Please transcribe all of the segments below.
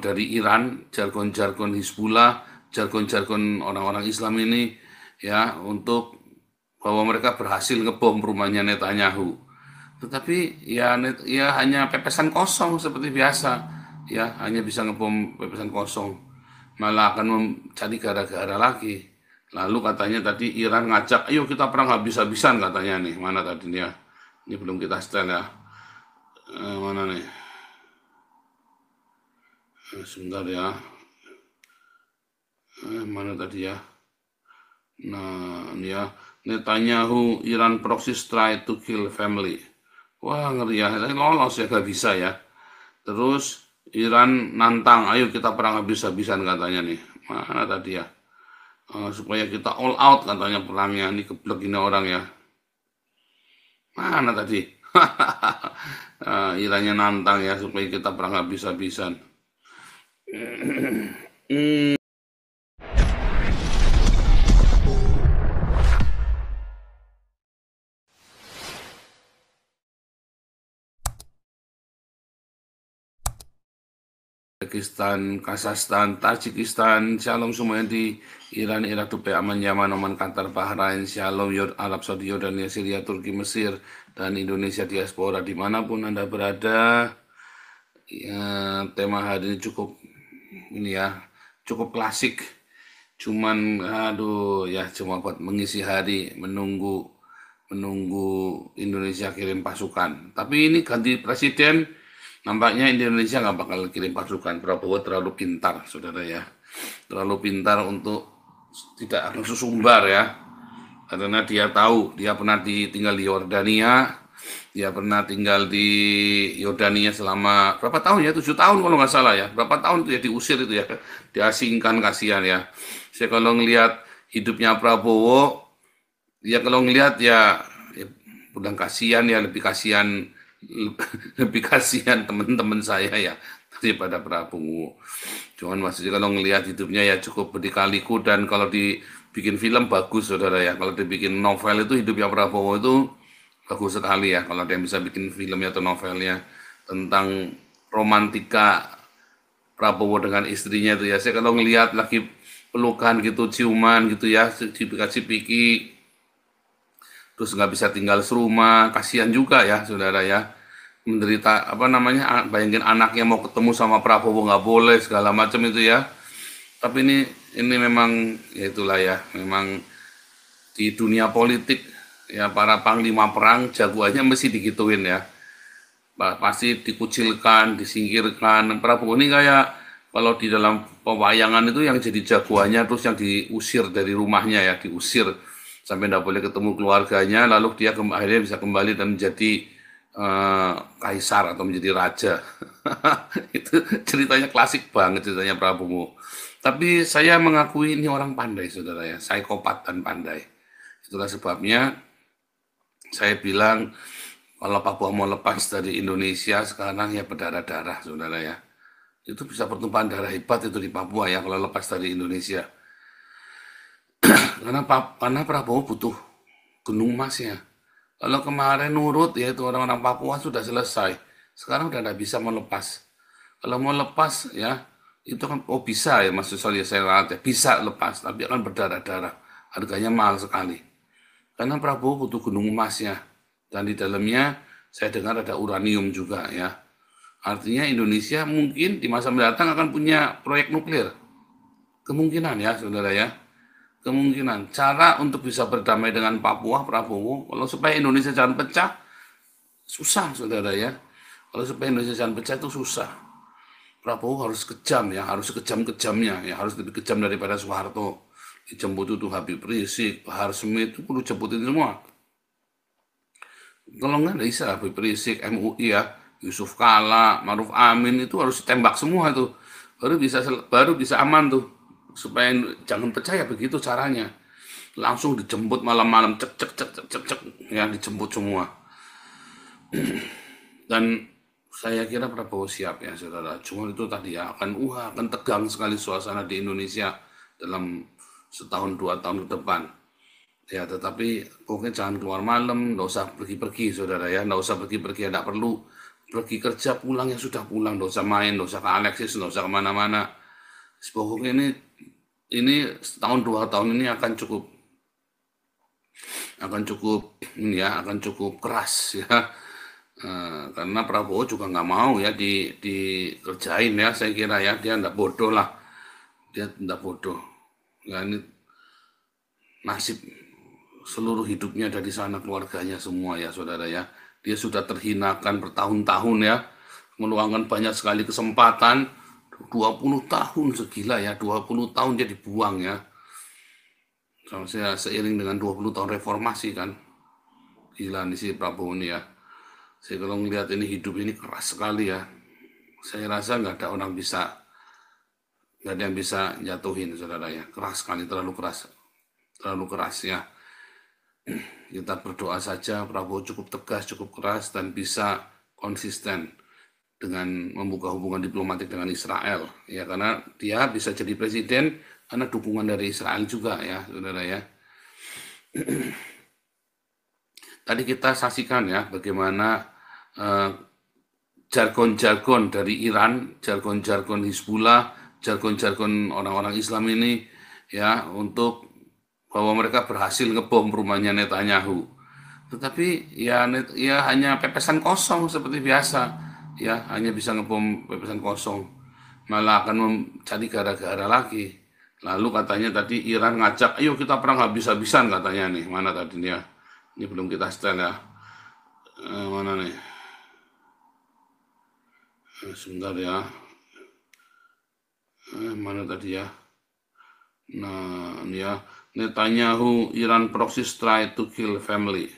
dari Iran, jargon-jargon Hizbullah, jargon-jargon orang-orang Islam ini ya untuk bahwa mereka berhasil ngebom rumahnya Netanyahu. Tetapi ya hanya pepesan kosong seperti biasa, ya hanya bisa ngebom pepesan kosong, malah akan mencari gara-gara lagi. Lalu katanya tadi Iran ngajak, ayo kita perang habis-habisan katanya nih, mana tadi nih ya? Ini belum kita setel ya. Mana nih? Sebentar ya. Mana tadi ya? Nah, ini ya. Netanyahu, Iran proxy try to kill family. Wah, ngeri ya. Lolos ya, gak bisa ya. Terus Iran nantang, ayo kita perang habis-habisan katanya nih. Mana tadi ya? Supaya kita all out katanya perangnya. Ini geblek ini orang ya. Mana tadi? Irannya nantang ya supaya kita perang habis-habisan. Pakistan, Kazakhstan, Tajikistan, Shalom semuanya di Iran, Irak, Dubai, Aman, Yaman, Oman, Qatar, Bahrain, Shalom, Arab Saudi, Yordania, Syria, Turki, Mesir, dan Indonesia diaspora dimanapun Anda berada. Ya, tema hari ini cukup ini ya, cukup klasik. Cuman aduh ya cuma buat mengisi hari menunggu Indonesia kirim pasukan. Tapi ini ganti presiden, nampaknya Indonesia nggak bakal kirim pasukan. Prabowo terlalu pintar, saudara ya. Terlalu pintar untuk tidak akan sesumbar ya. Karena dia tahu, dia pernah tinggal di Yordania, dia pernah tinggal di Yordania selama berapa tahun ya? 7 tahun kalau nggak salah ya. Berapa tahun itu ya diusir itu ya, diasingkan kasihan ya. Saya kalau ngelihat hidupnya Prabowo, ya kalau ngelihat ya udah kasihan ya, lebih kasihan teman-teman saya ya daripada Prabowo. Cuman maksudnya kalau ngelihat hidupnya ya cukup berdikaliku, dan kalau dibikin film bagus saudara ya. Kalau dibikin novel itu hidupnya Prabowo itu bagus sekali ya. Kalau ada yang bisa bikin filmnya atau novelnya tentang romantika Prabowo dengan istrinya itu ya. Saya kalau ngelihat lagi pelukan gitu, ciuman gitu ya, dikasih piki, terus nggak bisa tinggal serumah, kasihan juga ya saudara ya, menderita apa namanya, bayangin anaknya mau ketemu sama Prabowo nggak boleh segala macam itu ya. Tapi ini memang ya itulah ya, memang di dunia politik ya, para panglima perang jagoannya mesti digituin ya, pasti dikucilkan, disingkirkan. Prabowo ini kayak kalau di dalam pewayangan itu yang jadi jagoannya terus yang diusir dari rumahnya ya, diusir sampai tidak boleh ketemu keluarganya, lalu dia akhirnya bisa kembali dan menjadi kaisar atau menjadi raja. Itu ceritanya klasik banget, ceritanya Prabowo. Tapi saya mengakui ini orang pandai saudara ya, psikopat dan pandai. Itulah sebabnya saya bilang kalau Papua mau lepas dari Indonesia sekarang ya berdarah-darah saudara ya. Itu bisa pertumpahan darah hebat itu di Papua ya kalau lepas dari Indonesia. Karena Prabowo butuh gunung emasnya. Kalau kemarin nurut ya itu orang-orang Papua sudah selesai. Sekarang udah tidak bisa melepas. Kalau mau lepas ya itu kan bisa ya, maksud saya ralat ya, bisa lepas tapi akan berdarah-darah. Harganya mahal sekali. Karena Prabowo butuh gunung emasnya, dan di dalamnya saya dengar ada uranium juga ya. Artinya Indonesia mungkin di masa mendatang akan punya proyek nuklir. Kemungkinan ya saudara ya. Kemungkinan cara untuk bisa berdamai dengan Papua, Prabowo, kalau supaya Indonesia jangan pecah, susah saudara ya. Kalau supaya Indonesia jangan pecah itu susah. Prabowo harus kejam ya, harus kejam-kejamnya ya, harus lebih kejam daripada Soeharto. Dijemput itu Habib Rizik, Bahar Smith, itu perlu jemputin semua. Kalau nggak bisa Habib Rizik, MUI ya, Yusuf Kala, Maruf Amin itu harus ditembak semua itu. Baru bisa aman tuh. Supaya jangan percaya, begitu caranya. Langsung dijemput malam-malam, cek cek cek cek cek cek ya, dijemput semua. Dan saya kira Prabowo siap ya saudara. Cuma itu tadi ya, akan tegang sekali suasana di Indonesia dalam setahun 2 tahun ke depan. Ya, tetapi pokoknya jangan keluar malam, nggak usah pergi-pergi saudara ya, nggak usah pergi-pergi, tidak perlu pergi kerja pulang ya sudah pulang, nggak usah main, nggak usah ke Alexis, nggak usah kemana-mana. Pokoknya ini setahun 2 tahun ini akan cukup keras ya. Karena Prabowo juga nggak mau ya dikerjain ya, saya kira ya, dia nggak bodoh lah, dia nggak bodoh ya. Ini nasib seluruh hidupnya ada di sana, keluarganya semua ya saudara ya. Dia sudah terhinakan bertahun-tahun ya, meluangkan banyak sekali kesempatan, 20 tahun, segila ya, 20 tahun dia dibuang ya. Saya seiring dengan 20 tahun reformasi kan, gila nih si Prabowo ini ya. Saya kalau melihat ini hidup ini keras sekali ya. Saya rasa nggak ada yang bisa jatuhin saudara ya. Keras sekali, terlalu keras ya. Kita berdoa saja Prabowo cukup tegas, cukup keras, dan bisa konsisten dengan membuka hubungan diplomatik dengan Israel ya, karena dia bisa jadi presiden karena dukungan dari Israel juga ya saudara ya. Tadi kita saksikan ya bagaimana jargon-jargon dari Iran, jargon-jargon Hizbullah, jargon-jargon orang-orang Islam ini ya, untuk bahwa mereka berhasil ngebom rumahnya Netanyahu. Tetapi ya hanya pepesan kosong seperti biasa. Ya, hanya bisa ngebom pepesan kosong. Malah akan mencari gara-gara lagi. Lalu katanya tadi Iran ngajak, ayo kita perang habis-habisan katanya nih. Mana tadi nih ya? Ini belum kita setel ya. Mana nih? Sebentar ya. Mana tadi ya? Nah, ini ya. Netanyahu, Iran proxy strike to kill family.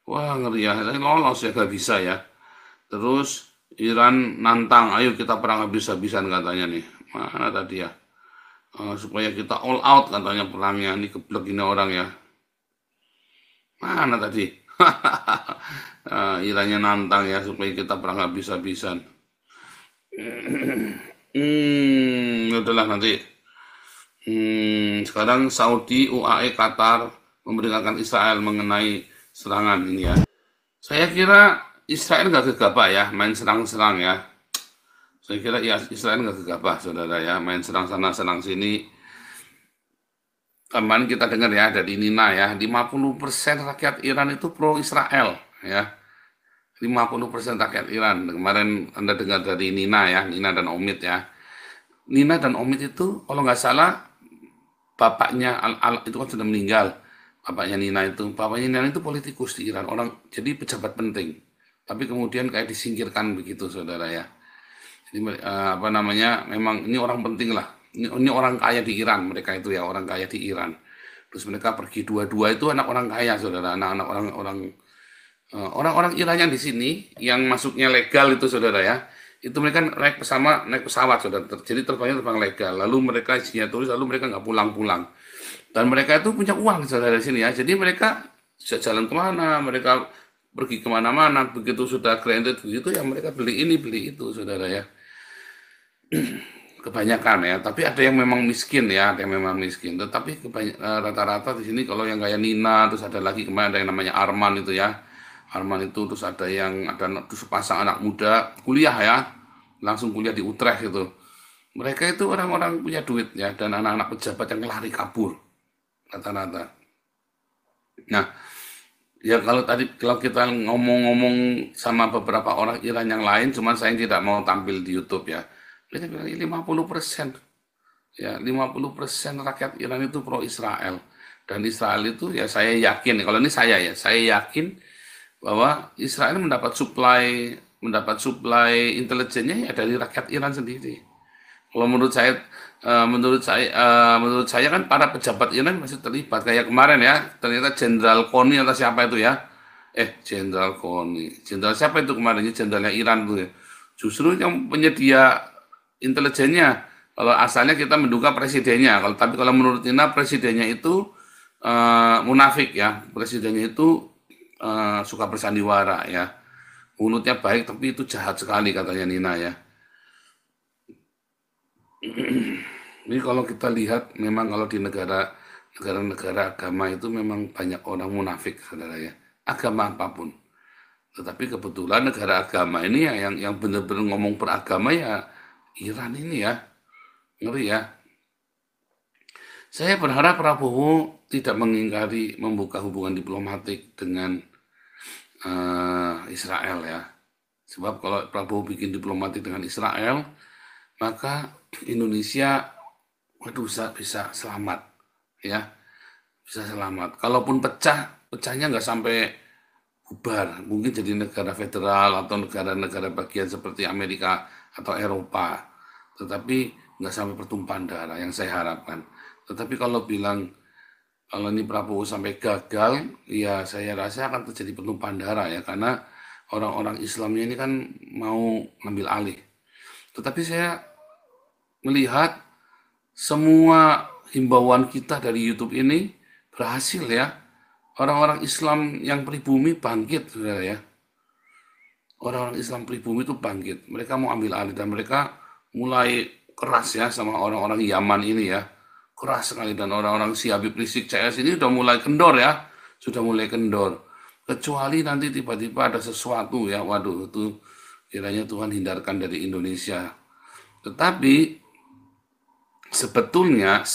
Wah, ngeri ya. Lolos ya, gak bisa ya. Terus Iran nantang, ayo kita perang habis-habisan katanya nih. Mana tadi ya? Supaya kita all out katanya perangnya. Ini geblek ini orang ya. Mana tadi? Irannya nantang ya supaya kita perang habis-habisan. Udahlah nanti. Sekarang Saudi, UAE, Qatar memperingatkan Israel mengenai serangan ini ya. Saya kira Israel nggak gegabah ya, main serang-serang ya. Saya kira ya Israel nggak gegabah, saudara ya, main serang sana, serang sini. Kemarin kita dengar ya dari Nina ya, 50% rakyat Iran itu pro Israel ya. 50% rakyat Iran. Kemarin Anda dengar dari Nina ya, Nina dan Omid ya. Nina dan Omid itu kalau nggak salah bapaknya itu kan sudah meninggal. Bapaknya Nina itu politikus di Iran, orang jadi pejabat penting. Tapi kemudian kayak disingkirkan begitu, saudara ya. Jadi apa namanya? Memang ini orang penting lah. Ini orang kaya di Iran, mereka itu ya orang kaya di Iran. Terus mereka pergi dua-dua itu anak orang kaya, saudara. Anak-anak orang Iran yang di sini yang masuknya legal itu, saudara ya. Itu mereka naik pesawat, saudara. Jadi terbangnya terbang legal. Lalu mereka isinya turis, lalu mereka nggak pulang-pulang. Dan mereka itu punya uang, saudara, di sini ya. Jadi mereka bisa jalan kemana, mereka pergi kemana-mana. Begitu sudah granted begitu ya, mereka beli ini, beli itu, saudara ya. Kebanyakan ya. Tapi ada yang memang miskin ya, ada yang memang miskin. Tetapi rata-rata di sini kalau yang kayak Nina, terus ada lagi kemarin ada yang namanya Arman itu ya. Arman itu terus ada sepasang anak muda kuliah ya, langsung kuliah di Utrecht itu. Mereka itu orang-orang punya duit ya, dan anak-anak pejabat yang lari kabur rata-rata. Nah, ya kalau kita ngomong-ngomong sama beberapa orang Iran yang lain, cuman saya tidak mau tampil di YouTube ya. Mereka bilang 50%. Ya, 50% rakyat Iran itu pro Israel. Dan Israel itu ya saya yakin, kalau ini saya yakin bahwa Israel mendapat suplai intelijennya ya dari rakyat Iran sendiri. Kalau menurut saya kan para pejabat Iran masih terlibat kayak kemarin ya, ternyata Jenderal Koni atau siapa itu ya, Jenderal Koni, Jenderal siapa itu kemarin, jenderalnya Iran tuh ya. Justru yang penyedia intelijennya, kalau asalnya kita menduga presidennya, tapi kalau menurut Nina presidennya itu munafik ya, presidennya itu suka bersandiwara ya, mulutnya baik tapi itu jahat sekali katanya Nina ya. Ini kalau kita lihat memang kalau di negara-negara agama itu memang banyak orang munafik, saudara ya, agama apapun. Tetapi kebetulan negara agama ini ya, yang benar-benar ngomong beragama ya Iran ini ya, ngeri ya. Saya berharap Prabowo tidak mengingkari membuka hubungan diplomatik dengan Israel ya. Sebab kalau Prabowo bikin diplomatik dengan Israel, maka Indonesia waduh bisa selamat ya, bisa selamat. Kalaupun pecahnya nggak sampai bubar, mungkin jadi negara federal atau negara-negara bagian seperti Amerika atau Eropa, tetapi nggak sampai pertumpahan darah yang saya harapkan. Tetapi kalau ini Prabowo sampai gagal, ya saya rasa akan terjadi pertumpahan darah ya, karena orang-orang Islamnya ini kan mau ngambil alih. Tetapi saya melihat semua himbauan kita dari YouTube ini berhasil ya. Orang-orang Islam yang pribumi bangkit, saudara ya. Orang-orang Islam pribumi itu bangkit. Mereka mau ambil alih dan mereka mulai keras ya sama orang-orang Yaman ini ya. Keras sekali, dan orang-orang si Habib Rizik CS ini sudah mulai kendor ya. Sudah mulai kendor. Kecuali nanti tiba-tiba ada sesuatu ya. Waduh, itu kiranya Tuhan hindarkan dari Indonesia. Tetapi sebetulnya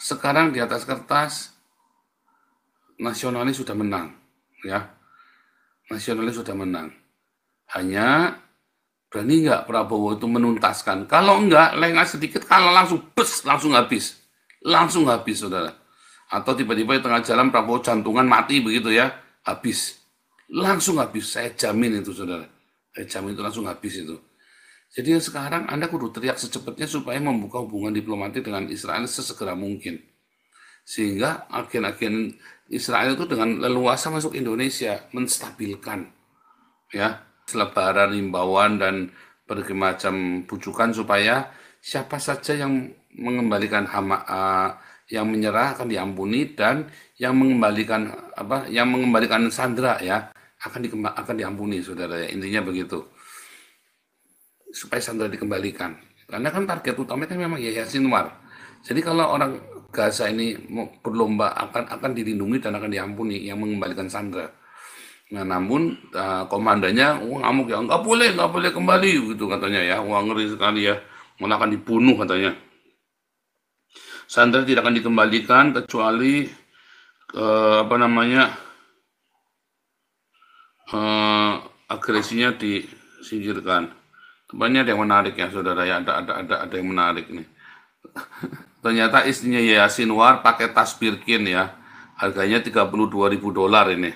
sekarang di atas kertas nasionalis sudah menang ya. Nasionalis sudah menang. Hanya berani nggak Prabowo itu menuntaskan? Kalau enggak, lengah sedikit, kalau langsung habis. Langsung habis, saudara. Atau tiba-tiba di tengah jalan Prabowo jantungan mati begitu ya, habis. Langsung habis, saya jamin itu, saudara. Saya jamin itu langsung habis itu. Jadi sekarang Anda kudu teriak secepatnya supaya membuka hubungan diplomatik dengan Israel sesegera mungkin. Sehingga agen-agen Israel itu dengan leluasa masuk Indonesia, menstabilkan ya, selebaran, himbauan, dan berbagai macam bujukan supaya siapa saja yang mengembalikan yang menyerah akan diampuni, dan yang mengembalikan sandera ya akan diampuni, saudara ya. Intinya begitu, supaya sandera dikembalikan, karena kan target utamanya kan memang Yahya Sinwar. Jadi kalau orang Gaza ini berlomba akan dilindungi dan akan diampuni yang mengembalikan sandera. Nah, namun komandannya ngamuk ya, nggak boleh kembali gitu katanya ya. Wah, ngeri sekali ya, malah akan dibunuh katanya. Sandera tidak akan dikembalikan kecuali agresinya disingkirkan. Tempatnya ada yang menarik ya, saudara ya, ada yang menarik nih. Ternyata istrinya Yahya Sinwar pakai tas Birkin ya. Harganya $32.000 ini.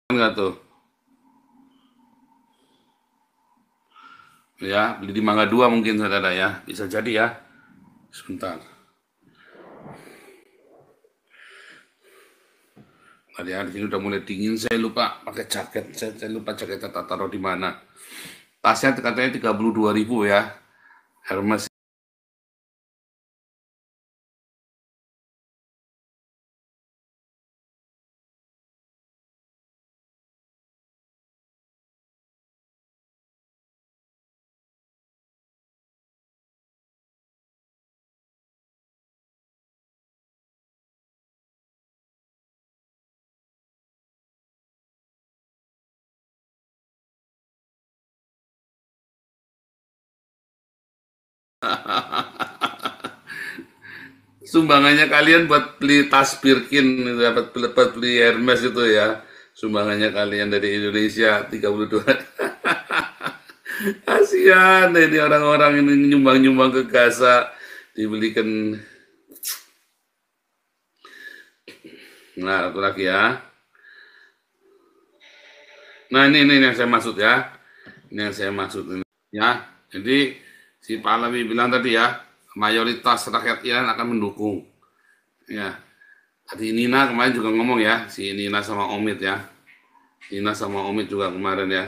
Enggak tuh? Ya, beli di Mangga 2 mungkin, saudara ya. Bisa jadi ya. Sebentar. Tadi di sini udah mulai dingin, saya lupa pakai jaket. Saya lupa jaketnya taruh di mana. Tasnya katanya 32.000 ya. Hermes. Sumbangannya kalian buat beli tas Birkin itu, buat beli Hermes itu ya. Sumbangannya kalian dari Indonesia 32. Kasihan ini orang-orang ini nyumbang-nyumbang ke Gaza, dibelikan. Nah, satu lagi ya. Nah, ini yang saya maksud ya. Ini yang saya maksud ini. Ya, jadi si Pak Alawi bilang tadi ya, mayoritas rakyat Iran akan mendukung. Ya, tadi Nina kemarin juga ngomong ya, si Nina sama Omid ya. Ina sama Omid juga kemarin ya.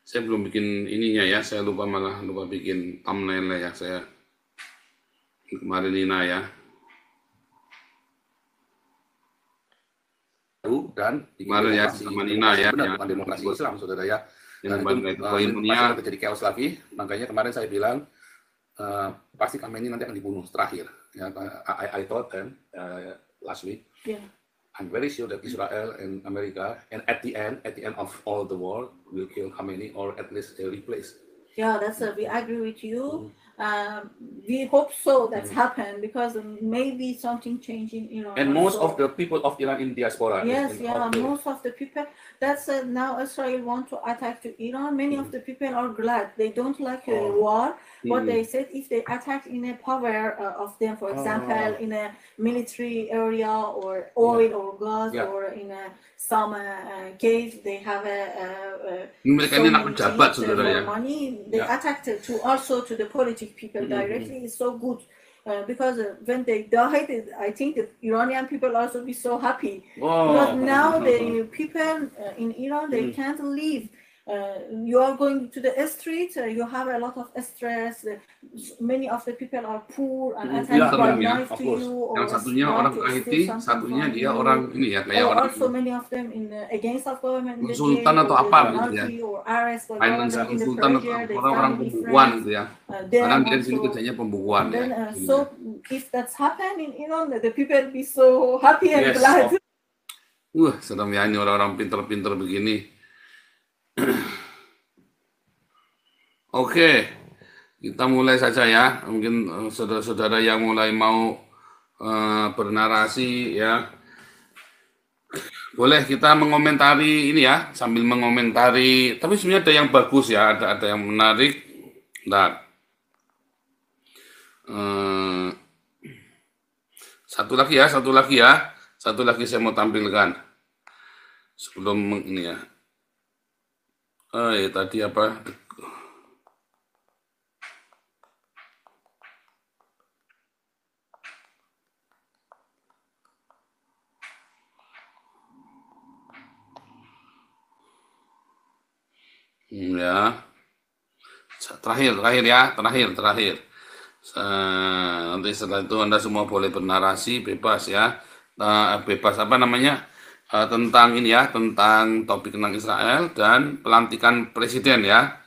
Saya belum bikin ininya ya, saya lupa bikin thumbnail ya saya kemarin Ina ya. Dan kemarin ya sama Nina ya, benar bukan demokrasi Islam, saudara ya. Dan itu poinnya terjadi chaos lagi. Makanya kemarin saya bilang pasti Khamenei nanti akan dibunuh terakhir. Ya, I told them last week. Yeah. I'm very sure that Israel and America, and at the end of all the war, will kill Khamenei or at least replace. Yeah, we agree with you. We hope so that's happened because maybe something changing in Iran. And most of the people of Iran in diaspora. Yes, most of the people. That's now Israel want to attack to Iran. Many of the people are glad. They don't like war. But they said if they attack in a power of them, for example, in a military area or oil or gas or in some case they have mereka ini nak pejabat saudara ya. Money. They attacked to also to the political people directly. It's so good. Because when they died, I think the Iranian people also be so happy. Because now the people in Iran, they can't leave. You are going to the street, you have a lot of stress. Many of the people are poor and attacked by knife to you. Yang satunya orang Haiti, satunya dia orang ini ya, kayak orang. Also many of them in against of government. Sultan atau apa gitu ya. Sultan atau orang pembukuan gitu ya. Karena dia di sini kerjanya pembukuan ya. So if that's happened in Iran, the people be so happy and glad. Serem ya ini orang-orang pinter-pinter begini. Oke, kita mulai saja ya. Mungkin saudara-saudara yang mulai mau bernarasi ya, boleh kita mengomentari ini ya, sambil mengomentari. Tapi sebenarnya ada yang bagus ya, ada yang menarik. Nah, satu lagi saya mau tampilkan sebelum ini ya. Tadi apa? Ya. Terakhir. Nanti setelah itu Anda semua boleh bernarasi bebas ya. Bebas apa namanya? Tentang ini ya, tentang topik tentang Israel dan pelantikan presiden ya.